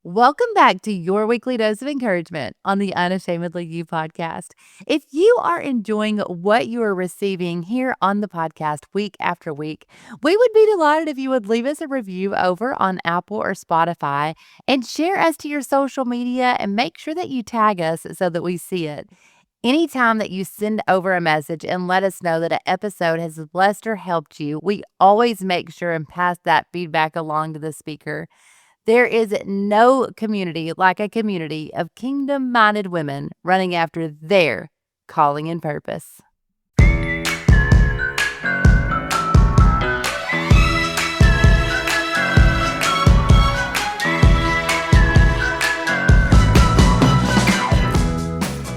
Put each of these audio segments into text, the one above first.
Welcome back to your weekly dose of encouragement on the Unashamedly You podcast. If you are enjoying what you are receiving here on the podcast week after week, we would be delighted if you would leave us a review over on Apple or Spotify and share us to your social media and make sure that you tag us so that we see it. Anytime that you send over a message and let us know that an episode has blessed or helped you, we always make sure and pass that feedback along to the speaker. There is no community like a community of kingdom minded women running after their calling and purpose.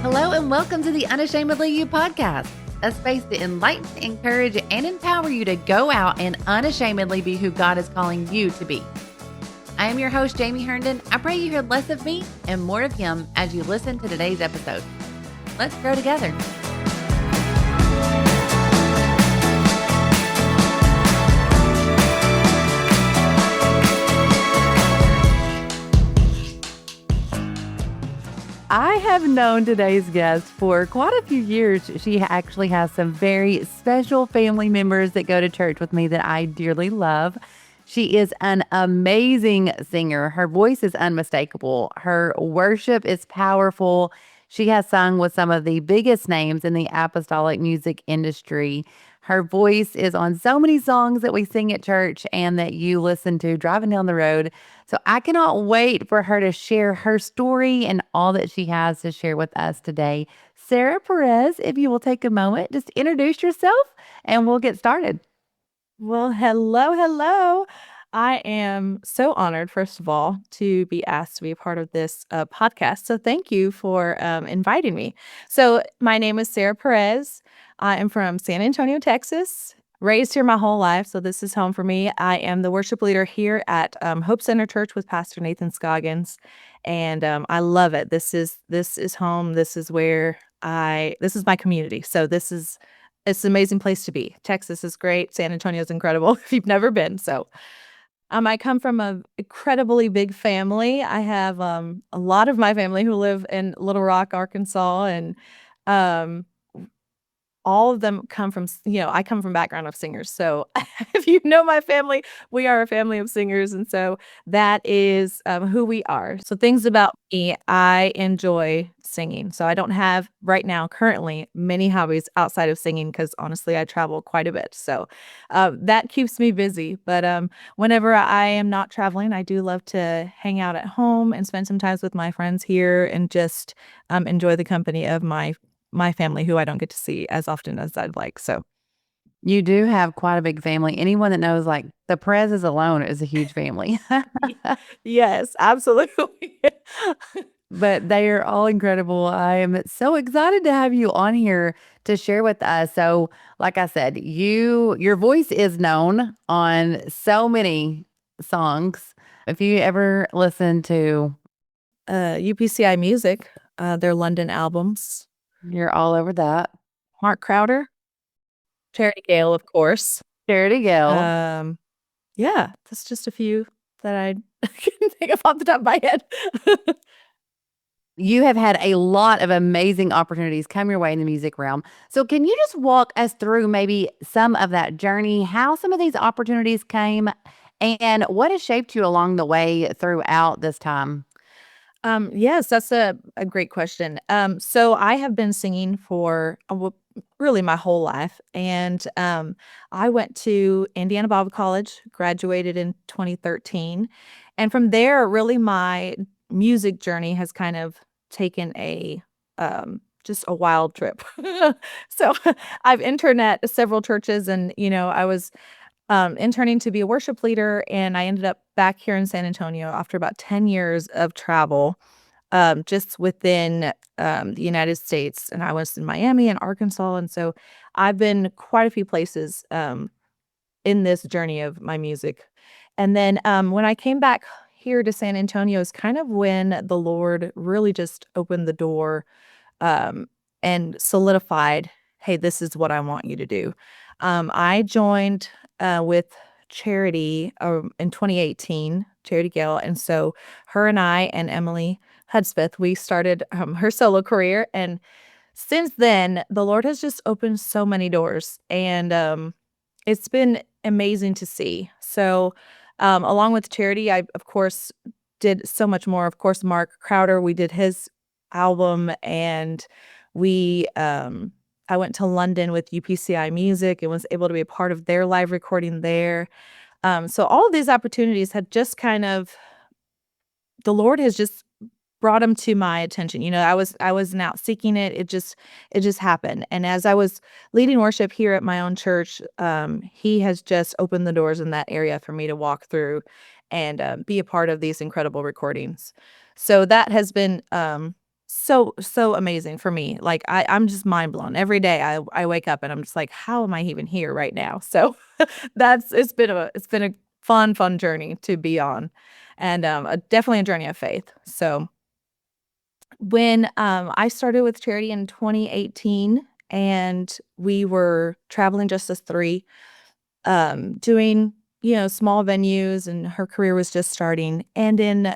Hello, and welcome to the Unashamedly You podcast, a space to enlighten, encourage, and empower you to go out and unashamedly be who God is calling you to be. I am your host, Jamie Herndon. I pray you hear less of me and more of Him as you listen to today's episode. Let's grow together. I have known today's guest for quite a few years. She actually has some very special family members that go to church with me that I dearly love. She is an amazing singer. Her voice is unmistakable. Her worship is powerful. She has sung with some of the biggest names in the apostolic music industry. Her voice is on so many songs that we sing at church and that you listen to driving down the road. So I cannot wait for her to share her story and all that she has to share with us today. Sarah Perez, if you will take a moment, just introduce yourself and we'll get started. Well, hello. I am so honored, first of all, to be asked to be a part of this podcast. So, thank you for inviting me. So, my name is Sarah Perez. I am from San Antonio, Texas, raised here my whole life. So, this is home for me. I am the worship leader here at Hope Center Church with Pastor Nathan Scoggins. And I love it. This is home. This is where this is my community. So, it's an amazing place to be. Texas is great. San Antonio is incredible if you've never been. So, I come from a incredibly big family. I have a lot of my family who live in Little Rock, Arkansas, and um, all of them come from, I come from background of singers. So if you know my family, we are a family of singers. And so that is who we are. So things about me, I enjoy singing. So I don't have right now, currently, many hobbies outside of singing because honestly, I travel quite a bit. So that keeps me busy. But whenever I am not traveling, I do love to hang out at home and spend some time with my friends here and just enjoy the company of my family who I don't get to see as often as I'd like, so You do have quite a big family. Anyone that knows, like, the Perez's alone is a huge family. Ye yes, absolutely. But they are all incredible. I am so excited to have you on here to share with us. So, like I said, your voice is known on so many songs. If you ever listen to, UPCI Music, their London albums, you're all over that. Mark Crowder, Charity Gale, of course. Charity Gill. Um, yeah, that's just a few that I can think of off the top of my head. You have had a lot of amazing opportunities come your way in the music realm. So, can you just walk us through maybe some of that journey, how some of these opportunities came, and what has shaped you along the way throughout this time? Yes, that's a great question. So I have been singing for really my whole life, and I went to Indiana Bible College, graduated in 2013, and from there, really my music journey has kind of taken a just a wild trip. So I've interned at several churches, and I was interning to be a worship leader, and I ended up back here in San Antonio after about 10 years of travel, just within, the United States, and I was in Miami and Arkansas, and so I've been quite a few places, in this journey of my music. And then, when I came back here to San Antonio is kind of when the Lord really just opened the door, um, and solidified, "Hey, this is what I want you to do." I joined with charity in 2018. Charity Gale. And so her and I and Emily Hudspeth, we started her solo career. And since then, the Lord has just opened so many doors. And it's been amazing to see. So, along with Charity, I, of course, did so much more. Of course, Mark Crowder, we did his album, and we, I went to London with UPCI Music and was able to be a part of their live recording there. So all of these opportunities had just kind of, the Lord has just brought them to my attention. I wasn't out seeking it. It just happened. And as I was leading worship here at my own church, he has just opened the doors in that area for me to walk through and be a part of these incredible recordings. So that has been so amazing for me. Like I'm just mind blown every day. I wake up and I'm just like, how am I even here right now? So it's been a fun journey to be on, and definitely a journey of faith. So when I started with Charity in 2018, and we were traveling just as three, doing small venues, and her career was just starting. And in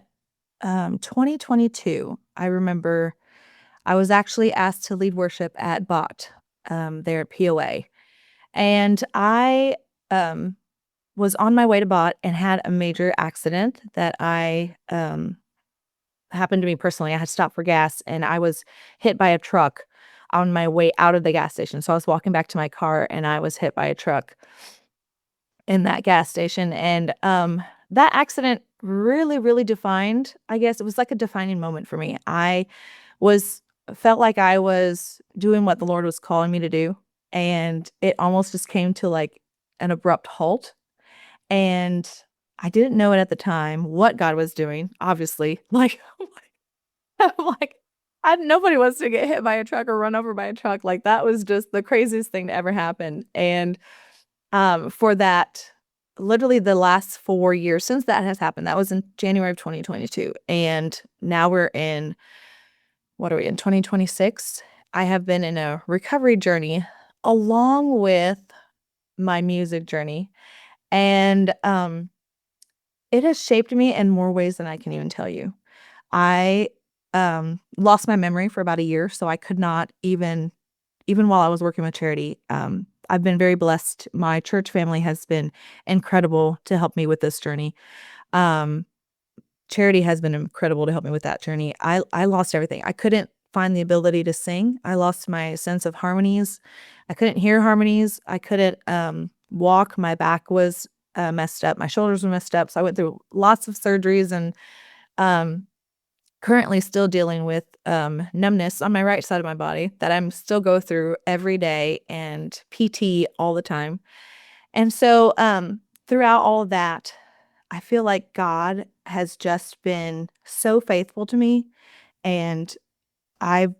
2022, I remember I was actually asked to lead worship at Bot, there at POA, and I was on my way to Bot and had a major accident that I happened to me personally. I had stopped for gas, and I was hit by a truck on my way out of the gas station. So I was walking back to my car, and I was hit by a truck in that gas station. And that accident really defined, I guess it was like a defining moment for me. I was felt like I was doing what the Lord was calling me to do, and it almost just came to like an abrupt halt. And I didn't know it at the time what God was doing, obviously. Like, I'm like, nobody wants to get hit by a truck or run over by a truck. Like, that was just the craziest thing to ever happen. And for that, literally the last 4 years since that has happened, that was in January of 2022. And now we're in, what are we in, 2026? I have been in a recovery journey along with my music journey. And it has shaped me in more ways than I can even tell you. I lost my memory for about a year, so I could not even while I was working with Charity. I've been very blessed. My church family has been incredible to help me with this journey. Um, Charity has been incredible to help me with that journey. I lost everything. I couldn't find the ability to sing. I lost my sense of harmonies. I couldn't hear harmonies. I couldn't walk. My back was messed up. My shoulders were messed up. So I went through lots of surgeries, and um, currently still dealing with numbness on my right side of my body that I'm still go through every day, and PT all the time. And so throughout all of that, I feel like God has just been so faithful to me. And I've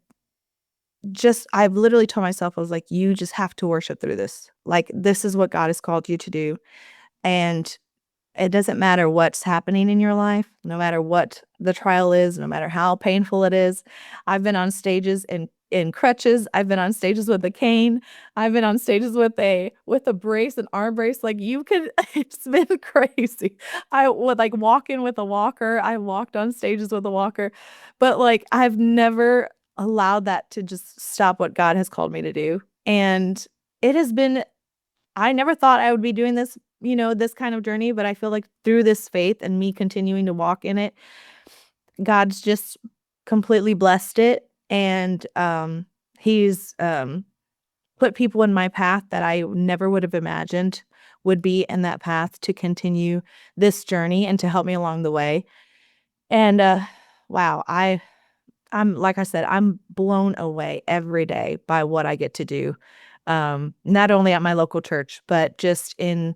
I've literally told myself, I was like, you just have to worship through this. Like, this is what God has called you to do. And it doesn't matter what's happening in your life, no matter what the trial is, no matter how painful it is. I've been on stages in crutches. I've been on stages with a cane. I've been on stages with a brace, an arm brace. Like, you could, it's been crazy. I would like walk in with a walker. I walked on stages with a walker, but like I've never allowed that to just stop what God has called me to do. And it has been, I never thought I would be doing this, this kind of journey, but I feel like through this faith and me continuing to walk in it, God's just completely blessed it. And he's put people in my path that I never would have imagined would be in that path to continue this journey and to help me along the way. And wow, I'm like I said, I'm blown away every day by what I get to do. Not only at my local church, but just in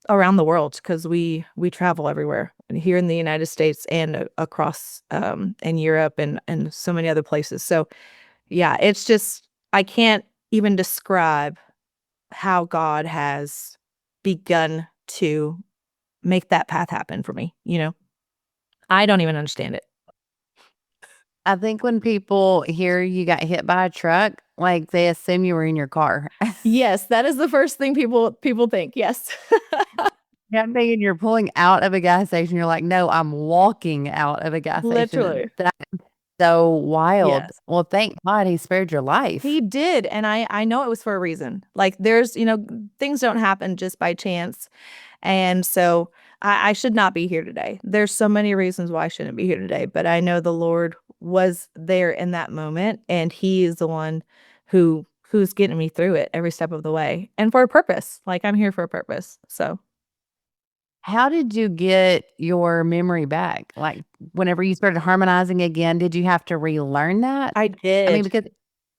around the world, because we travel everywhere here in the United States and across in Europe and so many other places. So yeah, it's just, I can't even describe how God has begun to make that path happen for me. I don't even understand it. I think when people hear you got hit by a truck, like, they assume you were in your car. Yes, that is the first thing people think. Yes. Yeah, I'm thinking you're pulling out of a gas station, you're like, "No, I'm walking out of a gas station." Literally. That's so wild. Yes. Well, thank God he spared your life. He did, and I know it was for a reason. Like, there's things don't happen just by chance, and so I should not be here today. There's so many reasons why I shouldn't be here today, but I know the Lord was there in that moment, and He is the one who's getting me through it every step of the way, and for a purpose. Like, I'm here for a purpose, so How did you get your memory back? Like, whenever you started harmonizing again, did you have to relearn that? I I mean, did. because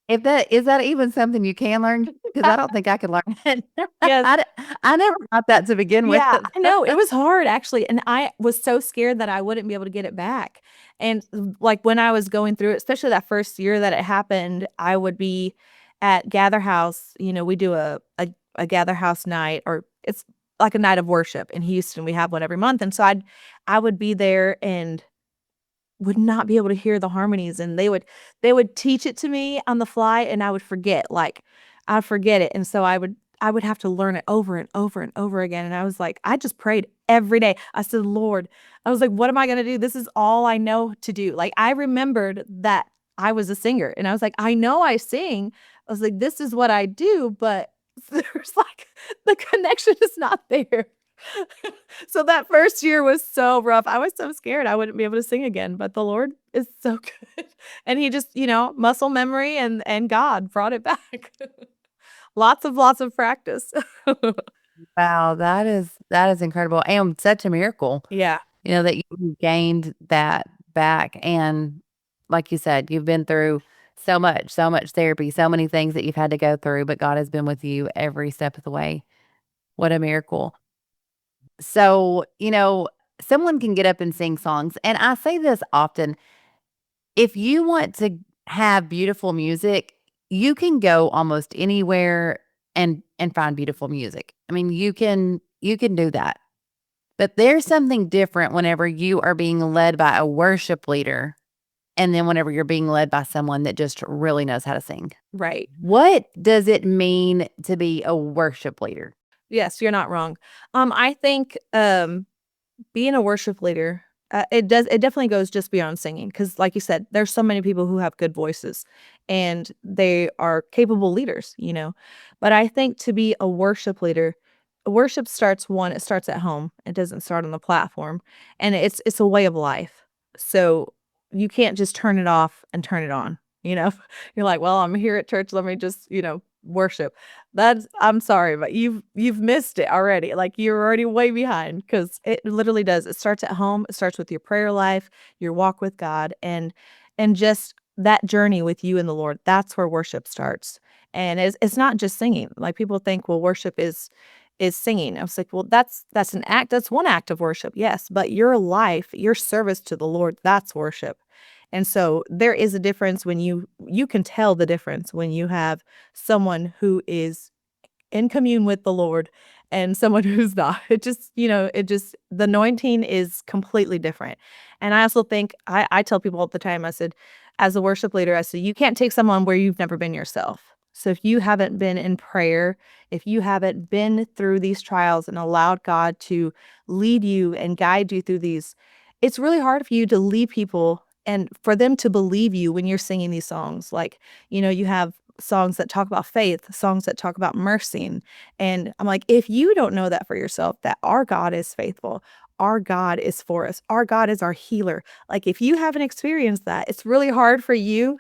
if that is that even something you can learn? Because I don't think I could learn it. Yes. I never got that to begin with. Yeah, I know, it was hard actually, and I was so scared that I wouldn't be able to get it back, and, like, when I was going through it, especially that first year that it happened, I would be at Gather House, we do a Gather House night, or it's like a night of worship in Houston, we have one every month, and so I would be there and would not be able to hear the harmonies, and they would teach it to me on the fly, and I would forget, like, I'd forget it, and so I would have to learn it over and over and over again, and I was like, I just prayed every day. I said, "Lord," I was like, "What am I gonna do? This is all I know to do." Like, I remembered that I was a singer, and I was like, "I know I sing." I was like, "This is what I do," but there's, like, the connection is not there. So that first year was so rough. I was so scared I wouldn't be able to sing again, but the Lord is so good. And he just, muscle memory and God brought it back. Lots of practice. Wow, that is incredible and such a miracle, Yeah, that you gained that back, and like you said, you've been through so much therapy, so many things that you've had to go through, but God has been with you every step of the way. What a miracle. So, someone can get up and sing songs, and I say this often, if you want to have beautiful music, you can go almost anywhere and find beautiful music. I mean, you can do that. But there's something different whenever you are being led by a worship leader and then whenever you're being led by someone that just really knows how to sing. right. What does it mean to be a worship leader? Yes, you're not wrong. I think, being a worship leader, it definitely goes just beyond singing, because, like you said, there's so many people who have good voices, and they are capable leaders. But I think to be a worship leader, worship it starts at home. It doesn't start on the platform, and it's a way of life. So, you can't just turn it off and turn it on, you know? You're like, "Well, I'm here at church, let me just, worship." I'm sorry, but you've missed it already. Like, you're already way behind, because it literally does. It starts at home. It starts with your prayer life, your walk with God, and just that journey with you and the Lord. That's where worship starts. And it's not just singing. Like, people think, well, worship is singing. I was like, well, that's an act. That's one act of worship, yes. But your life, your service to the Lord, that's worship. And so there is a difference when you can tell the difference when you have someone who is in commune with the Lord and someone who's not. The anointing is completely different. And I also think I tell people all the time, I said, as a worship leader, I said, you can't take someone where you've never been yourself. So if you haven't been in prayer, if you haven't been through these trials and allowed God to lead you and guide you through these, it's really hard for you to lead people and for them to believe you when you're singing these songs. Like, you have songs that talk about faith, songs that talk about mercy. And I'm like, if you don't know that for yourself, that our God is faithful, our God is for us, our God is our healer. Like, if you haven't experienced that, it's really hard for you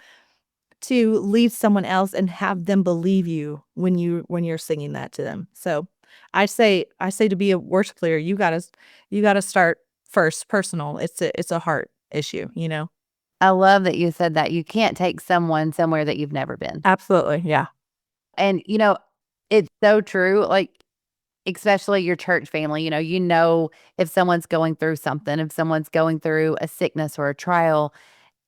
to lead someone else and have them believe you when you're singing that to them. So I say to be a worship leader, you gotta start first personal. It's a heart issue. I love that you said that. You can't take someone somewhere that you've never been. Absolutely. Yeah. And, it's so true. Like, especially your church family, if someone's going through something, if someone's going through a sickness or a trial,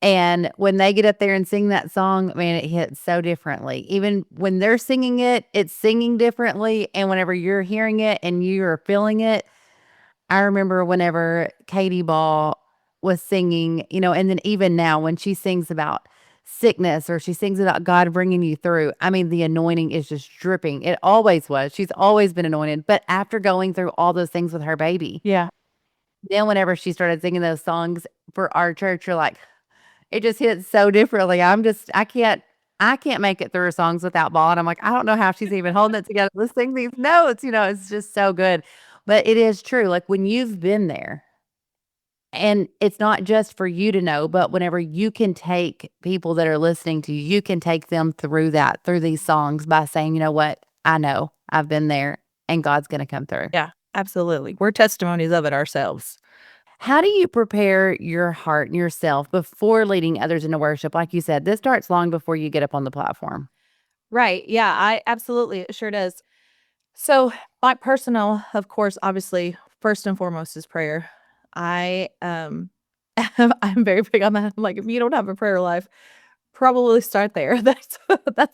and when they get up there and sing that song, man, it hits so differently. Even when they're singing it, it's singing differently. And whenever you're hearing it and you're feeling it, I remember whenever Katie Ball was singing, and then even now when she sings about sickness or she sings about God bringing you through, I mean, the anointing is just dripping. It always was. She's always been anointed. But after going through all those things with her baby, Yeah. then whenever she started singing those songs for our church, you're like, it just hits so differently. I can't make it through her songs without bawling. I'm like, I don't know how she's even holding it together to sing these notes. It's just so good. But it is true. Like when you've been there, and it's not just for you to know, but whenever you can take people that are listening to you, you can take them through that, through these songs by saying, you know what? I know I've been there and God's going to come through. Yeah, absolutely. We're testimonies of it ourselves. How do you prepare your heart and yourself before leading others into worship? Like you said, this starts long before you get up on the platform. Right. Yeah, I absolutely it sure does. So, my personal, of course, obviously, first and foremost is prayer. I I'm very big on that. Like if you don't have a prayer life, probably start there. That's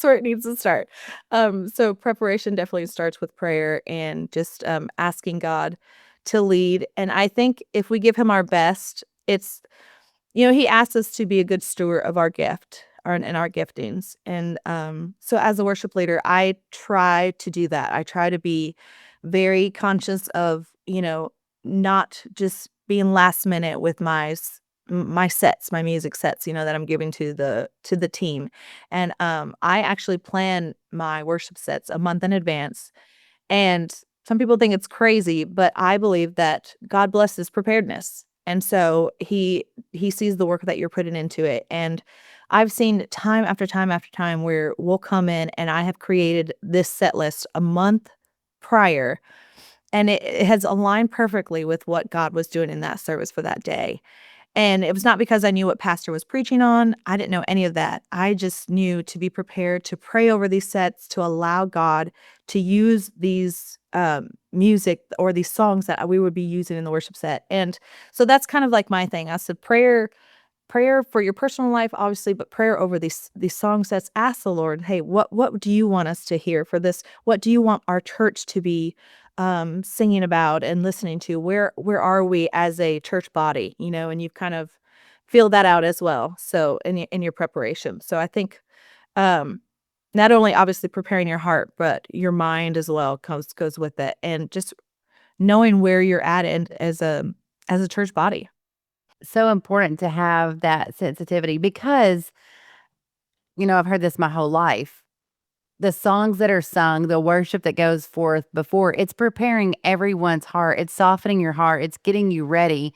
where it needs to start. So preparation definitely starts with prayer and just asking God to lead. And I think if we give him our best, it's he asks us to be a good steward of our gift and our giftings. And so as a worship leader, I try to do that. I try to be very conscious of, not just being last minute with my sets, my music sets, that I'm giving to the team. And I actually plan my worship sets a month in advance. And some people think it's crazy, but I believe that God blesses preparedness. And so he sees the work that you're putting into it. And I've seen time after time after time where we'll come in and I have created this set list a month prior and it has aligned perfectly with what God was doing in that service for that day. And it was not because I knew what pastor was preaching on. I didn't know any of that. I just knew to be prepared to pray over these sets, to allow God to use these music or these songs that we would be using in the worship set. And so that's kind of like my thing. I said prayer for your personal life, obviously, but prayer over these song sets. Ask the Lord, hey, what do you want us to hear for this? What do you want our church to be singing about and listening to? Where are we as a church body? And you kind of feel that out as well. So in your preparation. So I think not only obviously preparing your heart, but your mind as well goes with it, and just knowing where you're at and as a church body. So important to have that sensitivity because, I've heard this my whole life. The songs that are sung, the worship that goes forth before, it's preparing everyone's heart. It's softening your heart. It's getting you ready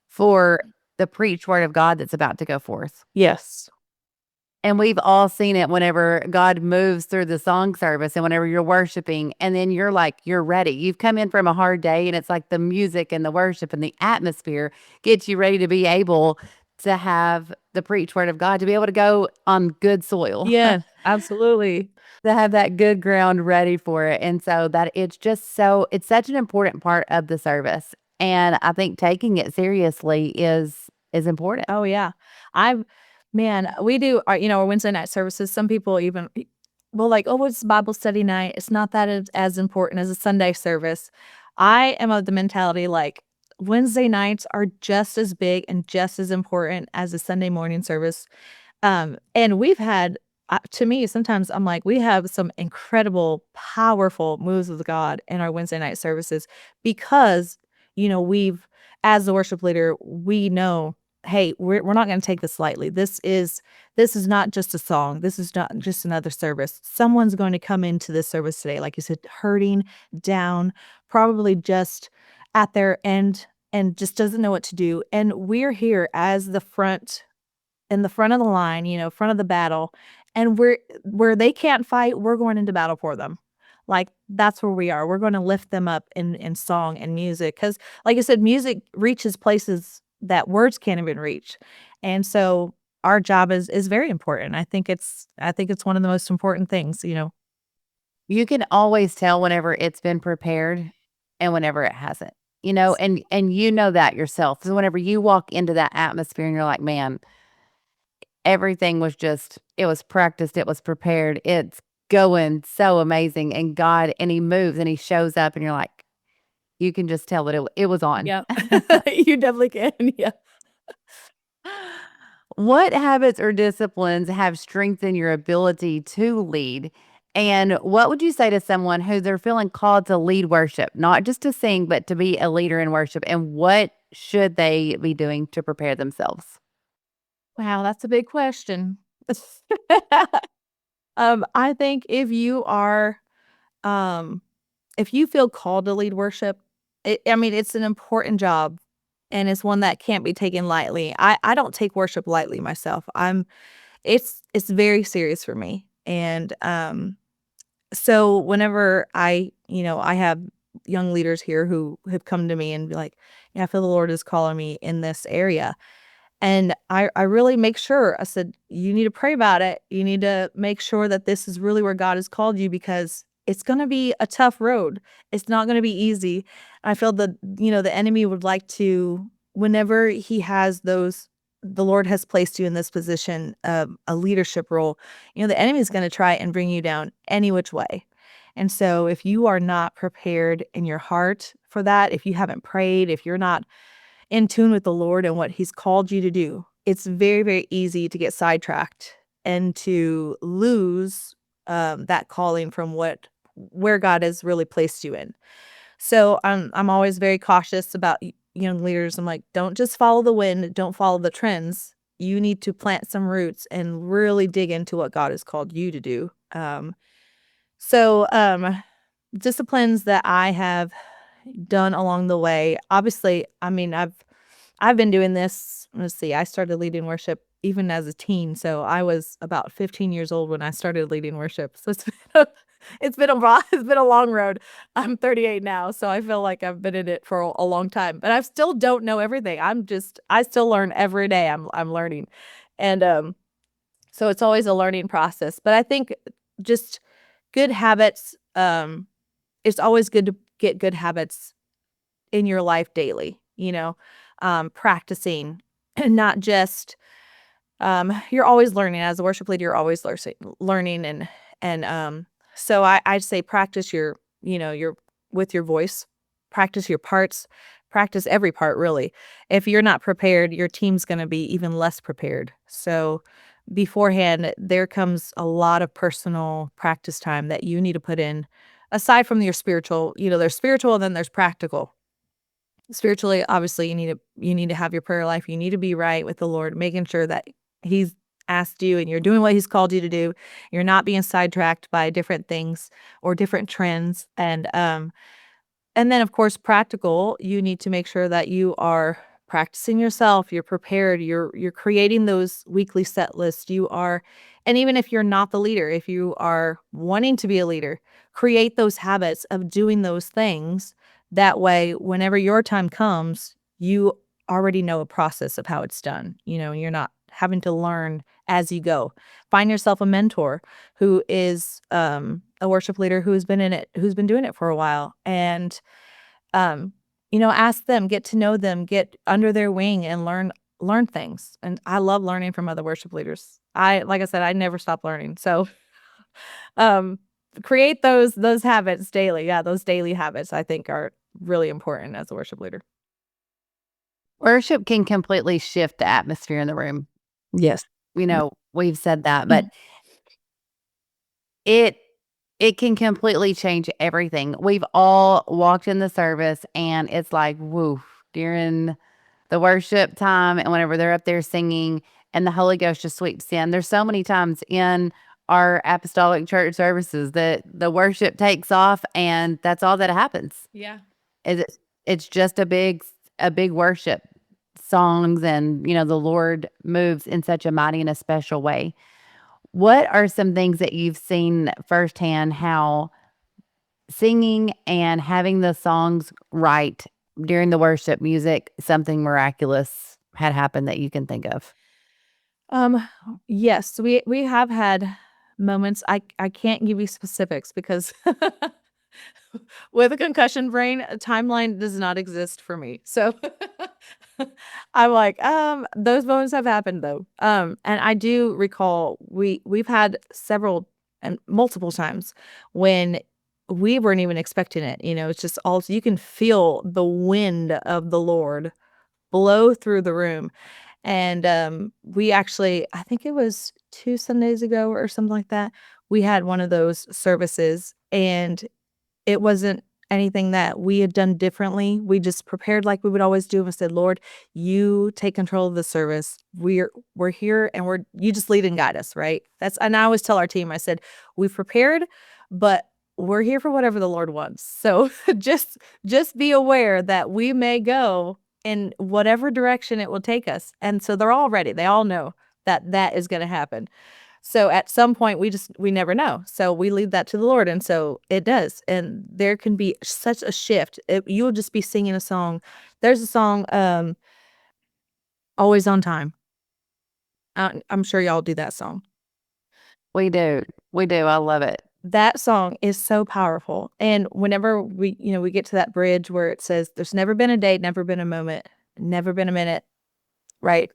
for the preached word of God that's about to go forth. Yes. And we've all seen it whenever God moves through the song service and whenever you're worshiping, and then you're ready. You've come in from a hard day, and it's like the music and the worship and the atmosphere gets you ready to be able to have the preached word of God, to be able to go on good soil, Yeah, absolutely. to have that good ground ready for it. And so that it's such an important part of the service. And I think taking it seriously is important. Oh, yeah. I've man, we do our Wednesday night services. Some people even well, like, "Oh, it's Bible study night. It's not that as important as a Sunday service." I am of the mentality, like, Wednesday nights are just as big and just as important as a Sunday morning service. And we've had to me, sometimes I'm like, we have some incredible, powerful moves of God in our Wednesday night services because, we've as the worship leader, we know, hey, we're not gonna take this lightly. This is not just a song. This is not just another service. Someone's going to come into this service today, like you said, hurting, down, probably just at their end and just doesn't know what to do. And we're here as the front in the front of the line, front of the battle, and where they can't fight, we're going into battle for them. Like, that's where we are. We're gonna lift them up in song and music, because, like I said, music reaches places that words can't even reach, and so our job is very important. I think it's one of the most important things. You can always tell whenever it's been prepared and whenever it hasn't, and you know that yourself. So whenever you walk into that atmosphere and you're like, man, everything it was practiced, it was prepared, it's going so amazing. And and he moves and he shows up and you're like, you can just tell that it was on. Yeah. You definitely can, yeah. What habits or disciplines have strengthened your ability to lead? And what would you say to someone who they're feeling called to lead worship, not just to sing, but to be a leader in worship? And what should they be doing to prepare themselves? Wow, that's a big question. I think um, if you feel called to lead worship, I mean, it's an important job, and it's one that can't be taken lightly. I don't take worship lightly myself. It's very serious for me, and, so whenever I have young leaders here who have come to me and be like, "Yeah, I feel the Lord is calling me in this area." And I really make sure, I said, "You need to pray about it. You need to make sure that this is really where God has called you because it's gonna be a tough road. It's not gonna be easy." I feel that, the enemy would like to whenever he has those the Lord has placed you in this position of a leadership role, the enemy is gonna try and bring you down any which way. And so if you are not prepared in your heart for that, if you haven't prayed, if you're not in tune with the Lord and what He's called you to do, it's very, very easy to get sidetracked and to lose, that calling from where God has really placed you in. So I'm always very cautious about young leaders. I'm like, don't just follow the wind, don't follow the trends. You need to plant some roots and really dig into what God has called you to do. So disciplines that I have done along the way. Obviously, I mean, I've been doing this, let's see, I started leading worship even as a teen, so I was about 15 years old when I started leading worship. So it's been a long road. I'm 38 now, so I feel like I've been in it for a long time, but I still don't know everything. I still learn every day. I'm learning. And so it's always a learning process. But I think just good habits, it's always good to get good habits in your life daily, practicing, and not just you're always learning as a worship leader, you're always learning and so I'd say practice your with your voice, practice your parts, practice every part really. If you're not prepared, your team's going to be even less prepared. So beforehand, there comes a lot of personal practice time that you need to put in aside from your spiritual, there's spiritual and then there's practical. Spiritually, obviously, you need to have your prayer life, you need to be right with the Lord, making sure that He's asked you and you're doing what He's called you to do. You're not being sidetracked by different things or different trends, and then, of course, practical, you need to make sure that you are practicing yourself, you're prepared, you're creating those weekly set lists, and even if you're not the leader, if you are wanting to be a leader, create those habits of doing those things. That way, whenever your time comes, you already know a process of how it's done. You're not having to learn as you go. Find yourself a mentor who is a worship leader who's been doing it for a while, and ask them, get to know them, get under their wing and learn things. And I love learning from other worship leaders. Like I said, I never stop learning. So, um, create those habits daily. Yeah, those daily habits I think are really important as a worship leader. Worship can completely shift the atmosphere in the room. Yes. We've said that, but It it can completely change everything. We've all walked in the service and it's like, woo, during the worship time and whenever they're up there singing and the Holy Ghost just sweeps in. There's so many times in our apostolic church services that the worship takes off and that's all that happens. Yeah. Is it's just a big worship songs and the Lord moves in such a mighty and a special way. What are some things that you've seen firsthand how singing and having the songs right during the worship music, something miraculous had happened that you can think of? Um, yes, we have had moments. I can't give you specifics because with a concussion brain, a timeline does not exist for me. So I'm like, those moments have happened though. And I do recall we've had several and multiple times when we weren't even expecting it. It's just all you can feel the wind of the Lord blow through the room. And, we actually I think it was 2 Sundays ago or something like that, we had one of those services, and it wasn't anything that we had done differently. We just prepared like we would always do and said, "Lord, you take control of the service. We're here and you just lead and guide us," right? That's and I always tell our team, I said, "We've prepared, but we're here for whatever the Lord wants." So just be aware that we may go in whatever direction it will take us. And so they're all ready. They all know that that is going to happen. So at some point, we never know. So we leave that to the Lord, and so it does, and there can be such a shift. You'll just be singing a song. There's a song, "Always on Time." I'm sure y'all do that song. We do. We do. I love it. That song is so powerful, and whenever we get to that bridge where it says, "There's never been a day, never been a moment, never been a minute," right,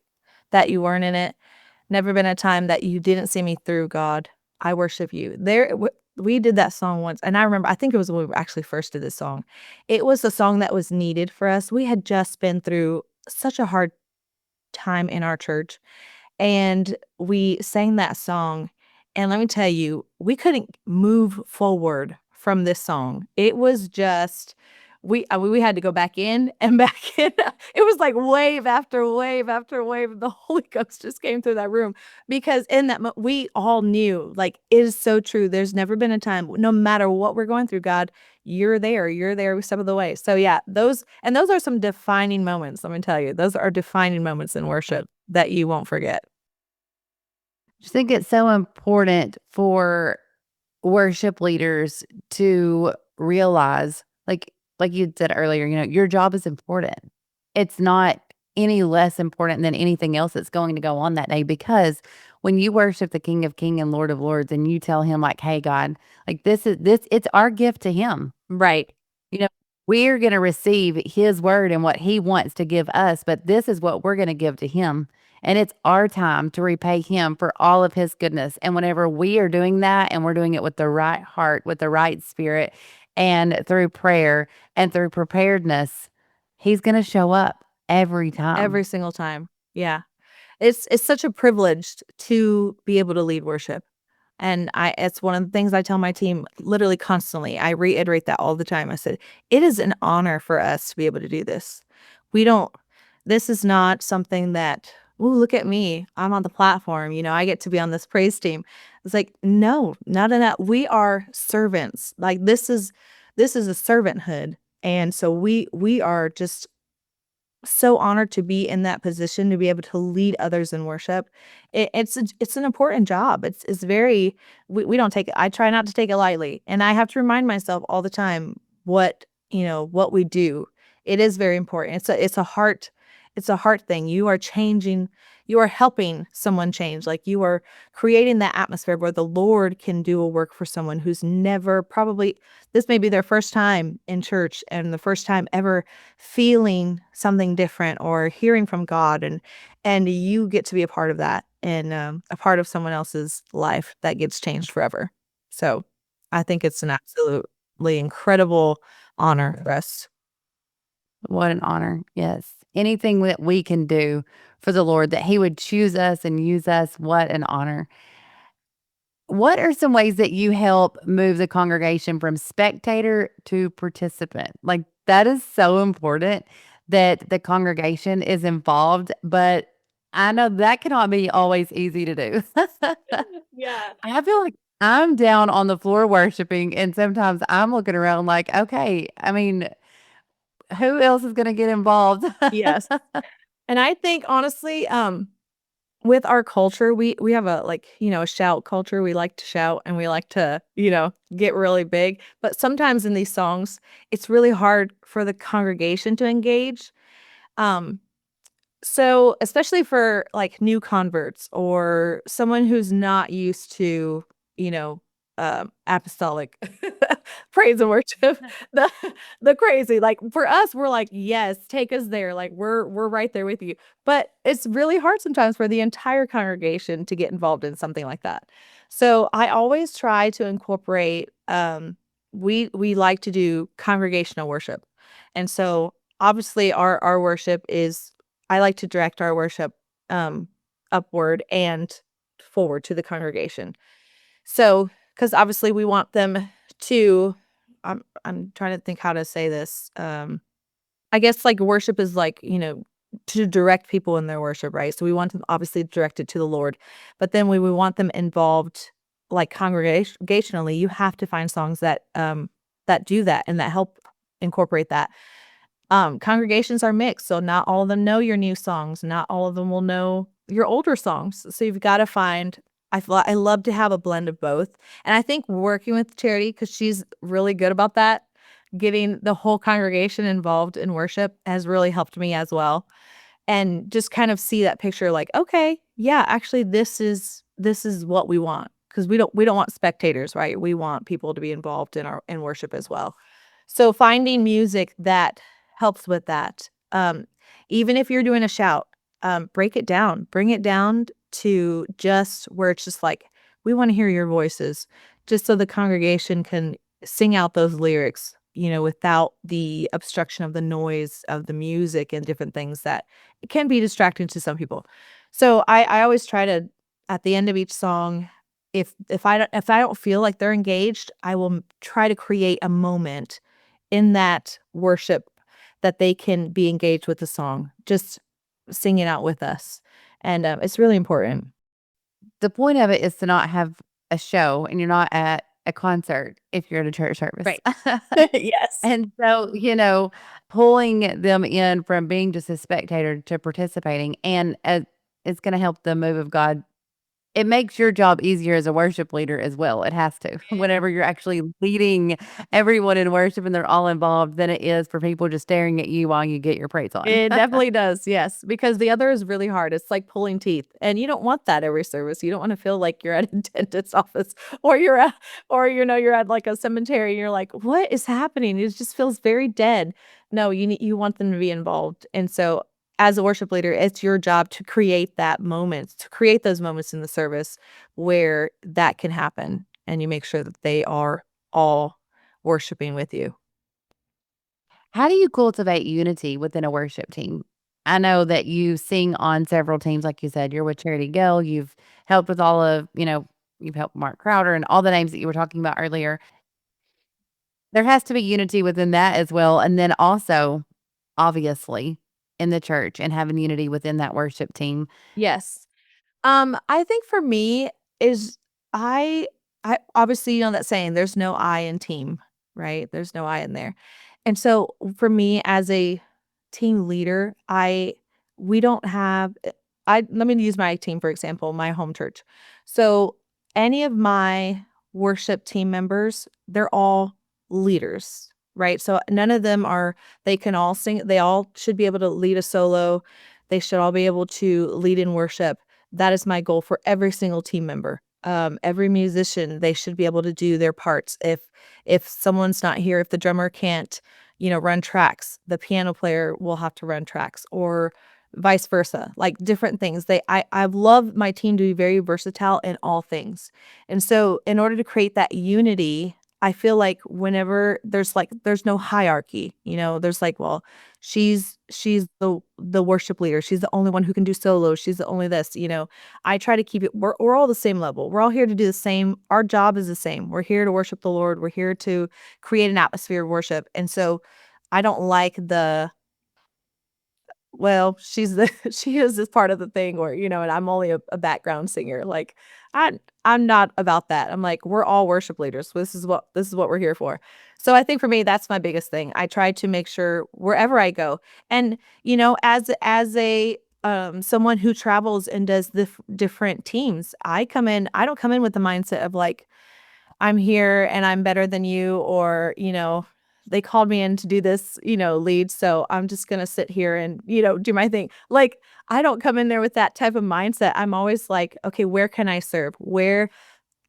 that you weren't in it. Never been a time that you didn't see me through, God. I worship you. We did that song once, and I remember I think it was when we actually first did this song. It was a song that was needed for us. We had just been through such a hard time in our church, and we sang that song, and let me tell you, we couldn't move forward from this song. It was just we had to go back in and back in. It was like wave after wave after wave. The Holy Ghost just came through that room because in that we all knew, like, it is so true. There's never been a time, no matter what we're going through, God, you're there. You're there some of the way. So yeah, those are some defining moments, let me tell you. Those are defining moments in worship that you won't forget. Just think it's so important for worship leaders to realize, like you said earlier, your job is important. It's not any less important than anything else that's going to go on that day because when you worship the King of King and Lord of Lords and you tell him like, "Hey God, like it's our gift to him." Right. You know, we're going to receive his word and what he wants to give us, but this is what we're going to give to him. And it's our time to repay him for all of his goodness. And whenever we are doing that and we're doing it with the right heart, with the right spirit, and through prayer and through preparedness, he's going to show up every time. Every single time. Yeah. It's such a privilege to be able to lead worship. And it's one of the things I tell my team literally constantly. I reiterate that all the time. I said, "It is an honor for us to be able to do this. We don't this is not something that, ooh, look at me. I'm on the platform, I get to be on this praise team." It's like, no, not in that. We are servants. Like this is a servanthood. And so we are just so honored to be in that position to be able to lead others in worship. It's an important job. It's very we don't take it. I try not to take it lightly, and I have to remind myself all the time what we do. It is very important. It's a heart thing. You are helping someone change. Like you are creating that atmosphere where the Lord can do a work for someone who's never probably this may be their first time in church and the first time ever feeling something different or hearing from God, and you get to be a part of that and, a part of someone else's life that gets changed forever. So, I think it's an absolutely incredible honor for us. What an honor. Yes. Anything that we can do for the Lord, that he would choose us and use us, what an honor. What are some ways that you help move the congregation from spectator to participant? Like, that is so important that the congregation is involved, but I know that cannot be always easy to do. Yeah. I feel like I'm down on the floor worshiping, and sometimes I'm looking around like, okay, I mean, who else is going to get involved? Yes. And I think honestly, with our culture, we have a shout culture. We like to shout and we like to, get really big. But sometimes in these songs, it's really hard for the congregation to engage. Um, so especially for like new converts or someone who's not used to, you know, apostolic praise and worship, the the crazy. Like for us, we're like, yes, take us there. Like we're right there with you. But it's really hard sometimes for the entire congregation to get involved in something like that. So I always try to incorporate we like to do congregational worship. And so obviously our worship is I like to direct our worship upward and forward to the congregation. So, because obviously we want them to, I'm trying to think how to say this. I guess like worship is like, to direct people in their worship, right? So we want them obviously directed to the Lord, but then we want them involved like congregationally. You have to find songs that do that and that help incorporate that. Congregations are mixed, so not all of them know your new songs, not all of them will know your older songs. So you've gotta find I love to have a blend of both, and I think working with Charity because she's really good about that, getting the whole congregation involved in worship has really helped me as well, and just kind of see that picture like, "Okay, yeah, actually this is what we want because we don't want spectators, right? We want people to be involved in worship as well. So finding music that helps with that. Even if you're doing a shout, break it down. Bring it down to just where it's just like, we want to hear your voices, just so the congregation can sing out those lyrics, without the obstruction of the noise of the music and different things that it can be distracting to some people. So I always try to, at the end of each song, if I don't feel like they're engaged, I will try to create a moment in that worship that they can be engaged with the song, just sing it out with us, and, it's really important. The point of it is to not have a show and you're not at a concert if you're at a church service. Right. Yes. And so, pulling them in from being just a spectator to participating and it's going to help the move of God. It makes your job easier as a worship leader as well. It has to. Whenever you're actually leading everyone in worship and they're all involved than it is for people just staring at you while you get your praise on. It definitely does, yes, because the other is really hard. It's like pulling teeth, and you don't want that every service. You don't wanna feel like you're at a dentist's office or you're at, like, a cemetery, and you're like, "What is happening?" It just feels very dead. No, you want them to be involved, and so, as a worship leader, it's your job to create that moment, to create those moments in the service where that can happen, and you make sure that they are all worshiping with you. How do you cultivate unity within a worship team? I know that you sing on several teams, like you said, you're with Charity Gill. You've helped with you've helped Mark Crowder and all the names that you were talking about earlier. There has to be unity within that as well. And then also, obviously, in the church and having unity within that worship team. Yes. I think for me is I I obviously, that saying, there's no I in team, right? There's no I in there. And so for me as a team leader, we don't have I let me use my team for example, my home church. So any of my worship team members, they're all leaders, right? So none of them are they can all sing, they all should be able to lead a solo. They should all be able to lead in worship. That is my goal for every single team member. Every musician, they should be able to do their parts. If someone's not here, if the drummer can't, run tracks, the piano player will have to run tracks or vice versa. Like different things. I love my team to be very versatile in all things. And so in order to create that unity, I feel like whenever there's no hierarchy, there's like, well, she's the worship leader. She's the only one who can do solos. She's the only this. I try to keep it we're all the same level. We're all here to do the same. Our job is the same. We're here to worship the Lord. We're here to create an atmosphere of worship. And so I don't like well, she is this part of the thing where, and I'm only a background singer. Like I'm not about that. I'm like, we're all worship leaders. This is what we're here for. So I think for me, that's my biggest thing. I try to make sure wherever I go. And, as a someone who travels and does the different teams, I don't come in with the mindset of like, I'm here and I'm better than you, or, they called me in to do this, lead, so I'm just gonna sit here and, do my thing. Like, I don't come in there with that type of mindset. I'm always like, "Okay, where can I serve?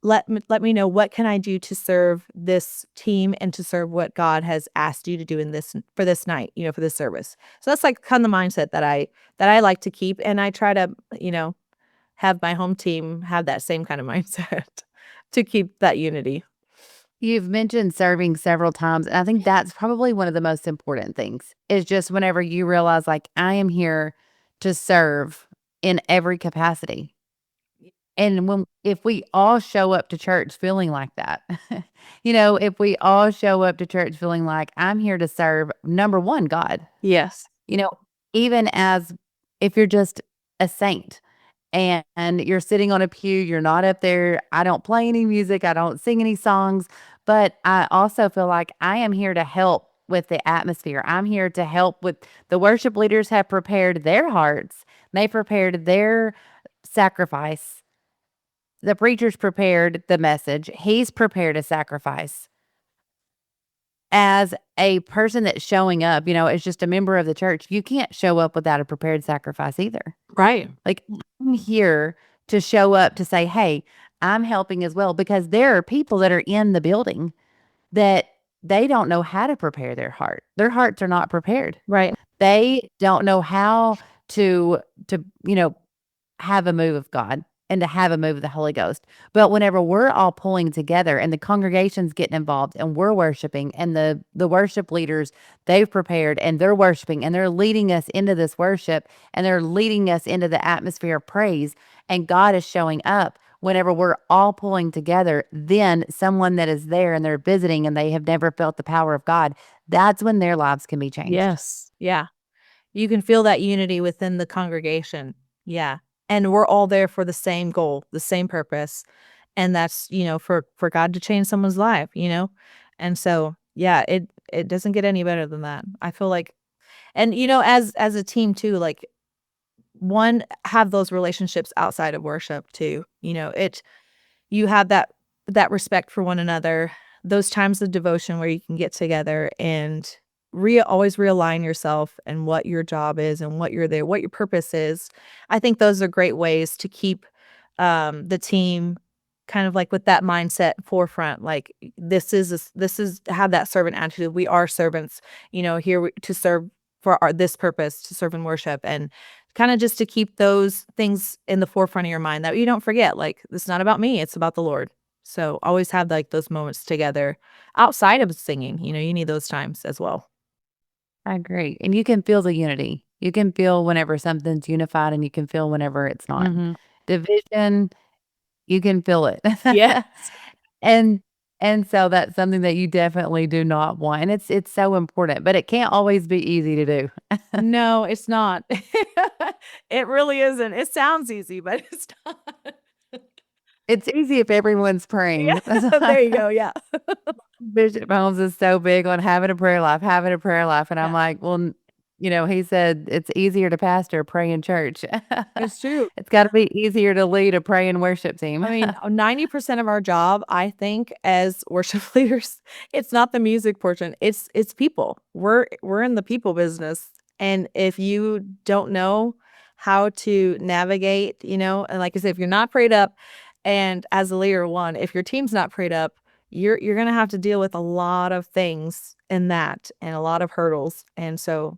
Let me know what can I do to serve this team and to serve what God has asked you to do in this for this night, for this service." So that's like kind of the mindset that I like to keep, and I try to, have my home team have that same kind of mindset to keep that unity. You've mentioned serving several times, and I think that's probably one of the most important things is just whenever you realize, like, I am here to serve. in every capacity. And if we all show up to church feeling like that, if we all show up to church feeling like I'm here to serve number one, God, Yes. you know, even as if you're just a saint and you're sitting on a pew, you're not up there. I don't play any music, I don't sing any songs, but I also feel like I am here to help with the atmosphere. I'm here to help with the worship leaders have prepared their hearts. They prepared their sacrifice. The preacher's prepared the message. He's prepared a sacrifice. As a person that's showing up, as just a member of the church, you can't show up without a prepared sacrifice either. Right. Like, I'm here to show up to say, "Hey, I'm helping as well," because there are people that are in the building that they don't know how to prepare their heart. Their hearts are not prepared. Right. They don't know how to, have a move of God and to have a move of the Holy Ghost. But whenever we're all pulling together and the congregation's getting involved and we're worshiping and the worship leaders, they've prepared and they're worshiping and they're leading us into this worship and they're leading us into the atmosphere of praise and God is showing up. Whenever we're all pulling together, then someone that is there and they're visiting and they have never felt the power of God, that's when their lives can be changed. Yes. Yeah. You can feel that unity within the congregation. Yeah. And we're all there for the same goal, the same purpose. And that's, for God to change someone's life. And so, yeah, it doesn't get any better than that. I feel like and as a team too, like one have those relationships outside of worship too. You have that respect for one another, those times of devotion where you can get together and always realign yourself and what your job is and what you're there, what your purpose is. I think those are great ways to keep the team kind of like with that mindset forefront. Like this is have that servant attitude. We are servants, here to serve for this purpose to serve and worship and kind of just to keep those things in the forefront of your mind that you don't forget, like, "It's not about me, it's about the Lord." So, always have, like, those moments together outside of singing, you need those times as well. I agree. And you can feel the unity. You can feel whenever something's unified and you can feel whenever it's not. Mhm. Division, you can feel it. Yes. And so that's something that you definitely do not want. And it's so important, but it can't always be easy to do. No, it's not. It really isn't. It sounds easy, but it's not. It's easy if everyone's Yeah, praying. That's there why you go, yeah. Bishop Holmes is so big on having a prayer life. And I'm Yeah, like, well, he said it's easier to pastor a praying church. it's true. It's got to be easier to lead a praying worship I team. mean, 90% of our job, I think, as worship leaders, it's not the music portion, it's people. We're in the people business, and if you don't know how to navigate, and like I said, if you're not prayed up, and as a leader, one, if your team's not prayed up, you're gonna have to deal with a lot of things in that, and a lot of hurdles, and so,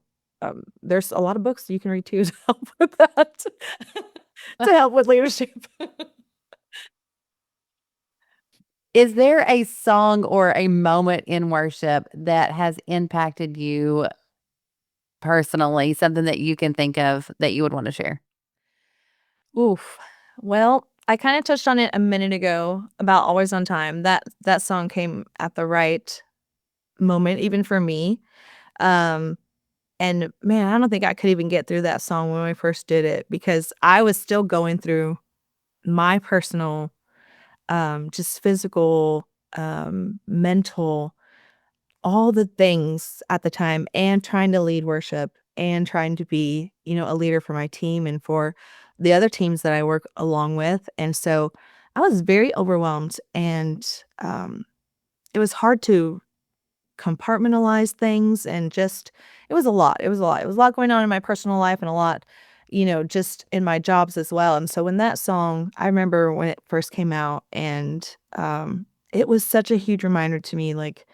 there's a lot of books you can read too to help with that, to help with leadership. Is there a song or a moment in worship that has impacted you personally, something that you can think of that you would want to share? Oof. Well, I kinda touched on it a minute ago about "Always on Time." That song came at the right moment even for me. Um, and man, I don't think I could even get through that song when we first did it because I was still going through my personal, just physical, mental all the things at the time and trying to lead worship and trying to be, a leader for my team and for the other teams that I work along with. And so I was very overwhelmed and it was hard to compartmentalize things and just it was a lot. It was a lot. It was a lot going on in my personal life and a lot, just in my jobs as well. And so when that song, I remember when it first came out and it was such a huge reminder to me like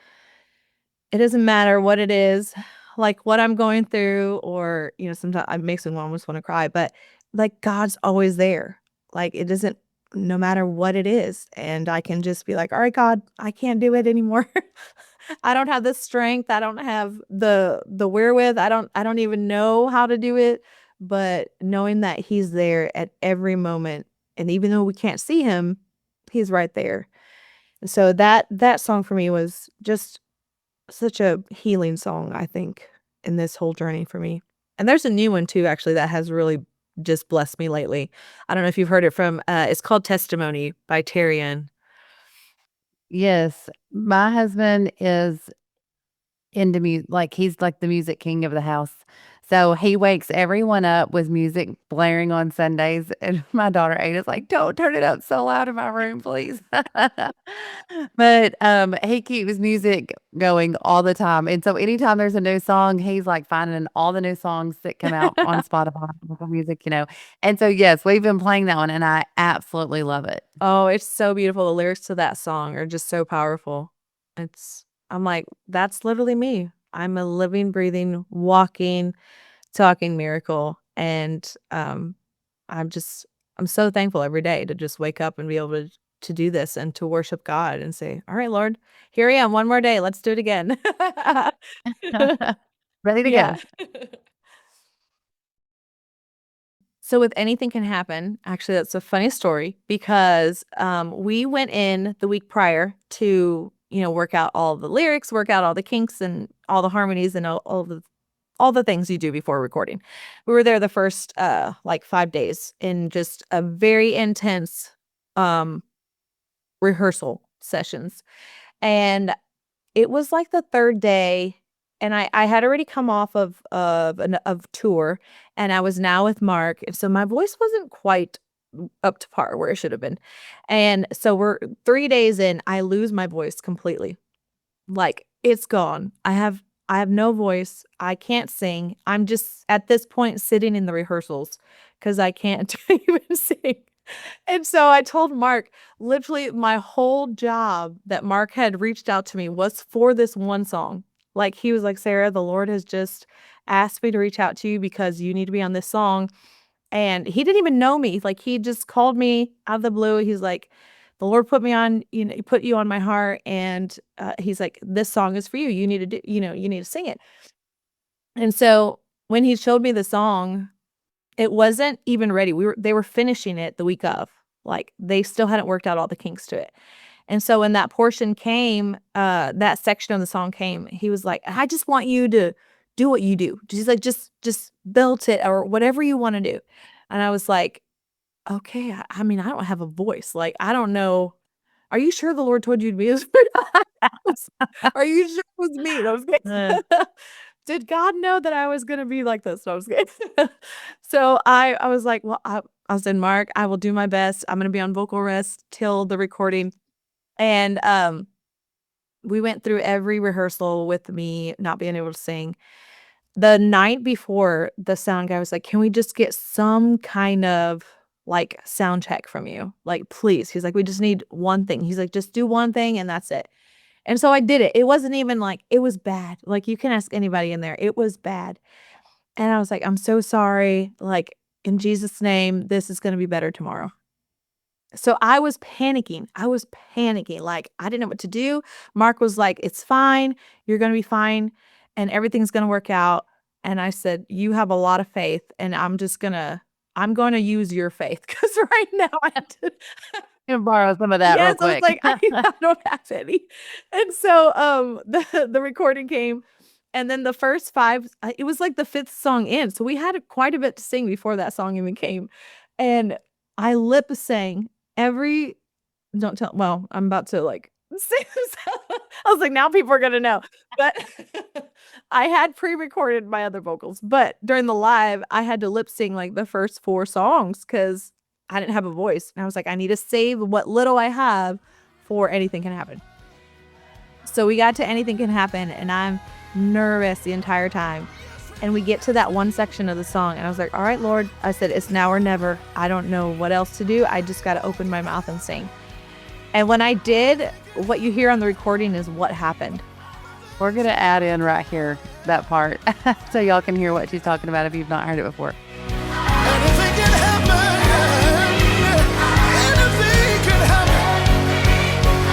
it doesn't matter what it is, like, what I'm going through or, sometimes it makes me almost wanna cry, but, like, God's always there. Like, it doesn't no matter what it is, and I can just be like, "Alright, God, I can't do it anymore. I don't have the strength, I don't have the wherewith, I don't even know how to do it, but knowing that he's there at every moment, and even though we can't see him, he's right there. So that song for me was just such a healing song, I think, in this whole journey for me. And there's a new one too, actually, that has really just blessed me lately. I don't know if you've heard it from, it's called Testimony by Terrian. Yes, my husband is into like, he's like the music king of the house. So he wakes everyone up with music blaring on Sundays, and my daughter Ada's like, "Don't turn it up so loud in my room, please." But, he keeps music going all the time, and so anytime there's a new song, he's, like, finding all the new songs that come out on Spotify, Apple Music, and so, yes, we've been playing that one, and I absolutely love it. Oh, it's so beautiful. The lyrics to that song are just so powerful. I'm like, that's literally me. I'm a living, breathing, walking, talking miracle. And I'm just I'm so thankful every day to just wake up and be able to do this and to worship God and say, "All right, Lord, here I am one more day. Let's do it again." Ready to Yeah. go. So with Anything Can Happen, actually, that's a funny story because, we went in the week prior to, work out all the lyrics, work out all the kinks and all the harmonies and all the things you do before recording. We were there the first, like, 5 days in just a very intense, um, rehearsal sessions, and it was, like, the 3rd day, and I had already come off of tour, and I was now with Mark, and so my voice wasn't quite up to par where it should have been, and so we're 3 days in, I lose my voice completely. Like, it's gone. I have no voice, I can't sing, I'm just, at this point, sitting in the rehearsals because I can't even sing. And so I told Mark, literally my whole job that Mark had reached out to me was for this one song. Like, he was like, "Sarah, the Lord has just asked me to reach out to you because you need to be on this song." And he didn't even know me. Like, he just called me out of the blue. He's like, "The Lord put me on, he put you on my heart." And he's like, "This song is for you. You need to do, you need to sing it." And so when he showed me the song, it wasn't even ready. They were finishing it the week of. Like, they still hadn't worked out all the kinks to it. And so when that portion came, that section of the song came, he was like, "I just want you to do what you do." He's like, "Just belt it or whatever you wanna do." And I was like, "Okay, I mean, I don't have a voice. Like, I don't know. Are you sure the Lord told you to be this Are you sure it was me?" No, I was Uh, kidding. Did God know that I was gonna be like this? No, I was kidding. So I was like, "Well," I said, "Mark, I will do my best. I'm gonna be on vocal rest till the recording." And, we went through every rehearsal with me not being able to sing. The night before, the sound guy was like, "Can we just get some kind of, like, sound check from you? Like, please." He's like, "We just need one thing." He's like, "Just do one thing and that's it." And so I did it. It wasn't even like it was bad. Like, you can ask anybody in there. It was bad. And I was like, "I'm so sorry. Like, in Jesus' name, this is gonna be better tomorrow." So I was panicking. I was panicking, like, I didn't know what to do. Mark was like, "It's fine. You're gonna be fine, and everything's gonna work out." And I said, "You have a lot of faith, and I'm gonna use your faith because right now I have to." gonna borrow some of that real Yes, I was quick. like, I don't have any. And so, the recording came, and then the first 5 it was like the 5th song in, so we had quite a bit to sing before that song even came, and I lip sang every don't tell well, I'm about to, like, sing this I was like, "Now people are gonna know." But I had pre-recorded my other vocals, but during the live, I had to lip sing, like, the first 4 songs because I didn't have a voice, and I was like, "I need to save what little I have for Anything Can Happen." So we got to Anything Can Happen, and I'm nervous the entire time, and we get to that one section of the song, and I was like, "All right, Lord," I said, "It's now or never. I don't know what else to do. I just gotta open my mouth and sing." And when I did, what you hear on the recording is what happened. We're gonna add in right here that part so y'all can hear what she's talking about if you've not heard it before. Anything can happen. Anything can happen.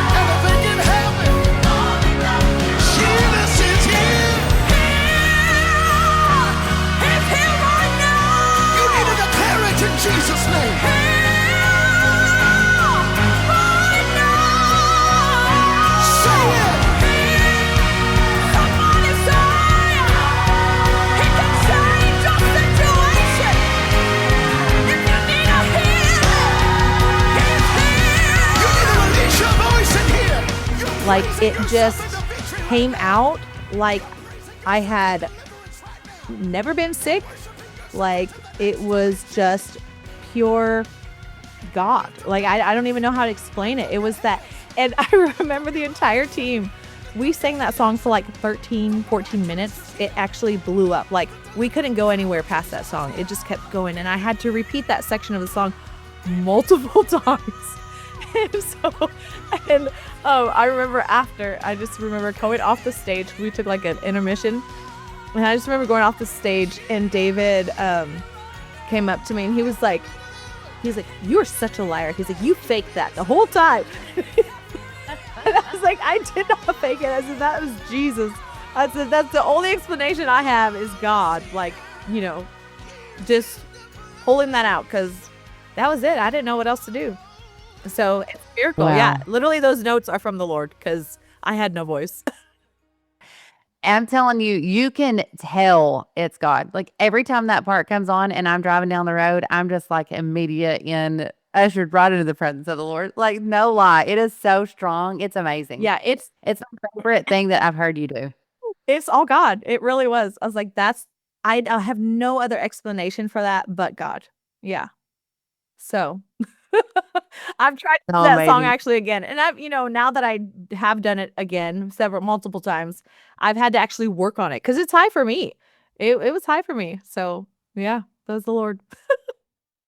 Anything can happen. Jesus is here. He's here right now. Like it just came out like I had never been sick. Like it was just pure God. Like I don't even know how to explain it. It was that. And I remember the entire team. We sang that song for like 13, 14 minutes. It actually blew up. Like we couldn't go anywhere past that song. It just kept going. And I had to repeat that section of the song multiple times. And I remember after, I just remember going off the stage. We took like an intermission. And I just remember going off the stage and David came up to me and he was like, you are such a liar. He's like, you faked that the whole time. And I was like, I did not fake it. I said, that was Jesus. I said, that's the only explanation I have is God. Like, you know, just pulling that out because that was it. I didn't know what else to do. So it's a miracle. Wow. Yeah, literally those notes are from the Lord because I had no voice. I'm telling you, you can tell it's God. Like every time that part comes on and I'm driving down the road, I'm just like immediate in ushered right into the presence of the Lord. Like no lie. It is so strong. It's amazing. Yeah, It's my favorite thing that I've heard you do. it's all God. It really was. I was like, I have no other explanation for that but God. Yeah. So I've tried So that song amazing. actually again. And I've, now that I have done it again multiple times, I've had to actually work on it because it's high for me. It was high for me. So yeah, that was the Lord.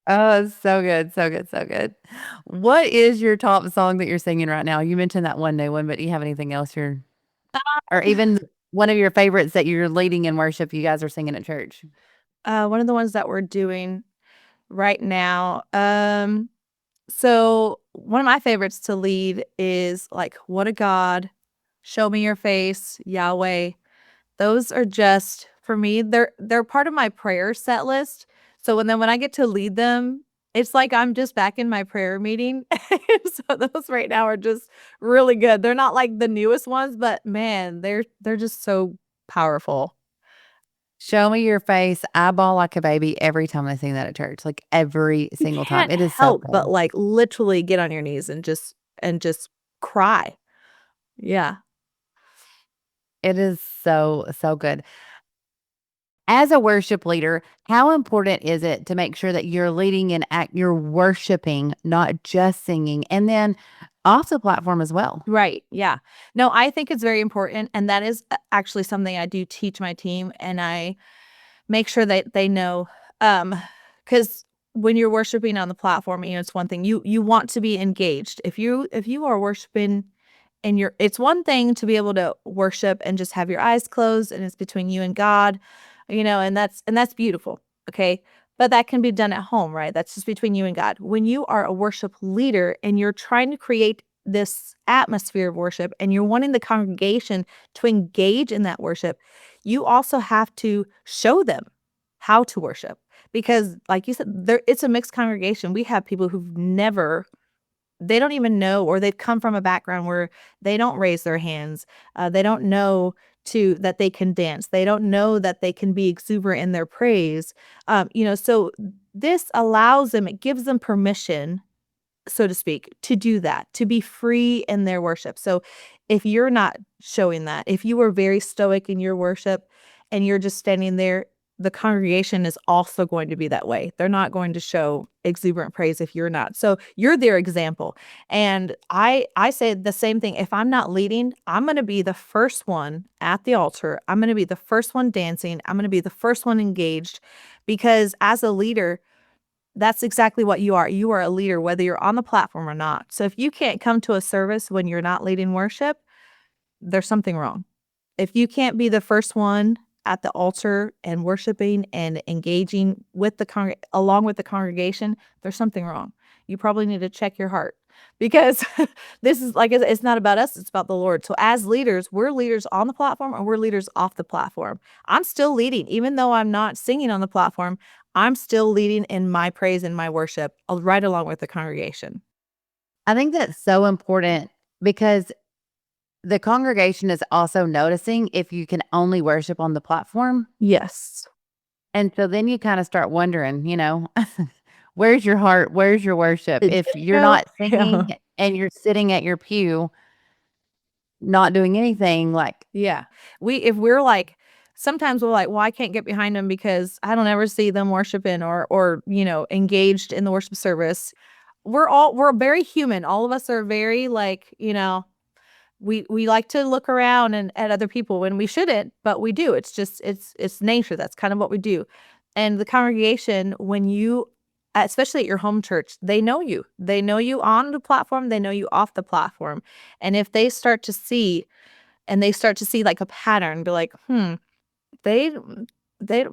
Oh, it's so good. So good. So good. What is your top song that you're singing right now? You mentioned that one new one, but do you have anything else or even one of your favorites that you're leading in worship you guys are singing at church? One of the ones that we're doing right now. So one of my favorites to lead is like, What a God, Show Me Your Face, Yahweh. Those are just for me, they're part of my prayer set list. So when I get to lead them, it's like I'm just back in my prayer meeting. So those right now are just really good. They're not like the newest ones, but man, they're just so powerful. Show Me Your Face. I bawl like a baby every time I sing that at church, like every You single time. can't It is so help good. but like literally get on your knees and just cry. Yeah. It is so, so good. As a worship leader, how important is it to make sure that you're leading and you're worshiping, not just singing, and then off the platform as well? Right. Yeah. No, I think it's very important. And that is actually something I do teach my team. And I make sure that they know, because when you're worshiping on the platform, it's one thing you want to be engaged. If you are worshiping and it's one thing to be able to worship and just have your eyes closed and it's between you and God, and that's beautiful. Okay. But that can be done at home, right? That's just between you and God. When you are a worship leader and you're trying to create this atmosphere of worship and you're wanting the congregation to engage in that worship, you also have to show them how to worship. Because like you said, it's a mixed congregation. We have people they don't even know, or they've come from a background where they don't raise their hands. They don't know that they can dance. They don't know that they can be exuberant in their praise. So this allows them, it gives them permission, so to speak, to do that, to be free in their worship. So if you're not showing that, if you were very stoic in your worship and you're just standing there, the congregation is also going to be that way. They're not going to show exuberant praise if you're not. So you're their example. And I say the same thing. If I'm not leading, I'm going to be the first one at the altar. I'm going to be the first one dancing. I'm going to be the first one engaged, because as a leader, that's exactly what you are. You are a leader, whether you're on the platform or not. So if you can't come to a service when you're not leading worship, there's something wrong. If you can't be the first one at the altar and worshiping and engaging with along with the congregation, there's something wrong. You probably need to check your heart, because this is like, it's not about us, it's about the Lord. So as leaders, we're leaders on the platform and we're leaders off the platform. I'm still leading, even though I'm not singing on the platform. I'm still leading in my praise and my worship right along with the congregation. I think that's so important because the congregation is also noticing if you can only worship on the platform. Yes. And so then you kind of start wondering, where's your heart? Where's your worship? If you're not singing and you're sitting at your pew, not doing anything, like, Yeah. If we're like, sometimes we're like, well, I can't get behind them because I don't ever see them worshiping or, engaged in the worship service. We're very human. All of us are very like, we like to look around and at other people when we shouldn't, but we do. It's just, it's nature. That's kind of what we do. And the congregation, when you, especially at your home church, they know you. They know you on the platform. They know you off the platform. And if they start to see like a pattern, be like, they they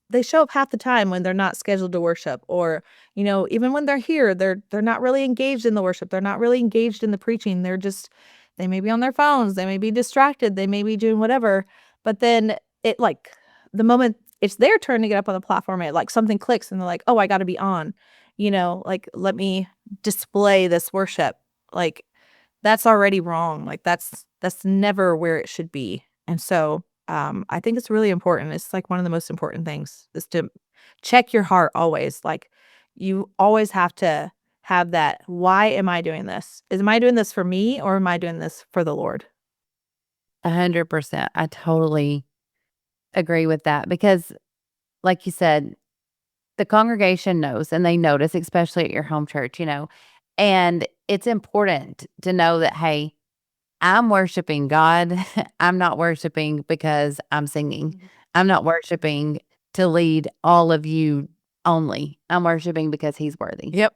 they show up half the time when they're not scheduled to worship, or even when they're here, they're not really engaged in the worship. They're not really engaged in the preaching. They may be on their phones, they may be distracted, they may be doing whatever. But then it like the moment it's their turn to get up on the platform, it like something clicks and they're like, oh, I got to be on, like let me display this worship. Like that's already wrong. Like that's never where it should be. And so I think it's really important. It's like one of the most important things is to check your heart always. Like you always have to have that. Why am I doing this? Am I doing this for me or am I doing this for the Lord? 100%. I totally agree with that because, like you said, the congregation knows and they notice, especially at your home church, and it's important to know that, hey, I'm worshiping God. I'm not worshiping because I'm singing. I'm not worshiping to lead all of you only. I'm worshiping because he's worthy. Yep.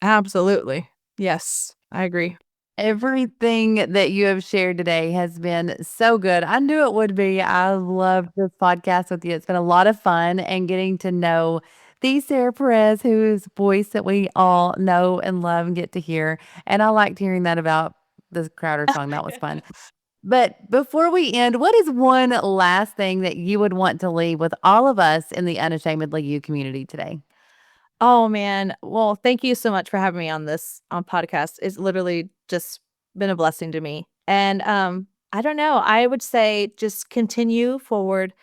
Absolutely. Yes, I agree. Everything that you have shared today has been so good. I knew it would be. I love this podcast with you. It's been a lot of fun and getting to know the Sarah Perez, whose voice that we all know and love and get to hear. And I liked hearing that about the Crowder song. That was fun. But before we end, what is one last thing that you would want to leave with all of us in the Unashamedly You community today? Oh man. Well, thank you so much for having me on podcast. It's literally just been a blessing to me. And I don't know. I would say just continue forward,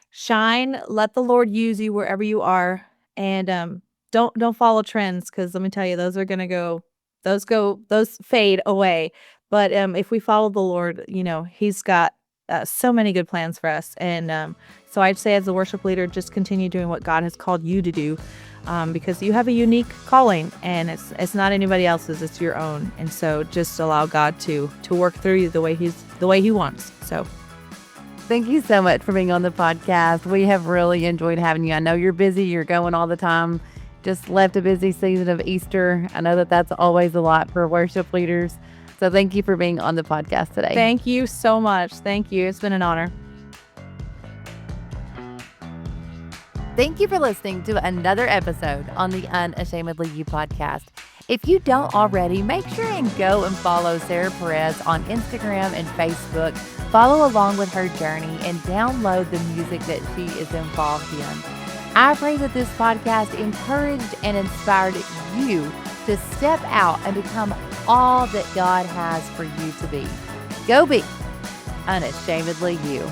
shine, let the Lord use you wherever you are, and don't follow trends because let me tell you, those are gonna those fade away. But if we follow the Lord, He's got so many good plans for us. And so I'd say, as a worship leader, just continue doing what God has called you to do. Because you have a unique calling and it's not anybody else's, it's your own. And so just allow God to work through you the way he wants. So thank you so much for being on the podcast. We have really enjoyed having you. I know you're busy, you're going all the time, just left a busy season of Easter. I know that that's always a lot for worship leaders. So thank you for being on the podcast today. Thank you so much. Thank you. It's been an honor. Thank you for listening to another episode on the Unashamedly You podcast. If you don't already, make sure and go and follow Sarah Perez on Instagram and Facebook. Follow along with her journey and download the music that she is involved in. I pray that this podcast encouraged and inspired you to step out and become all that God has for you to be. Go be unashamedly you.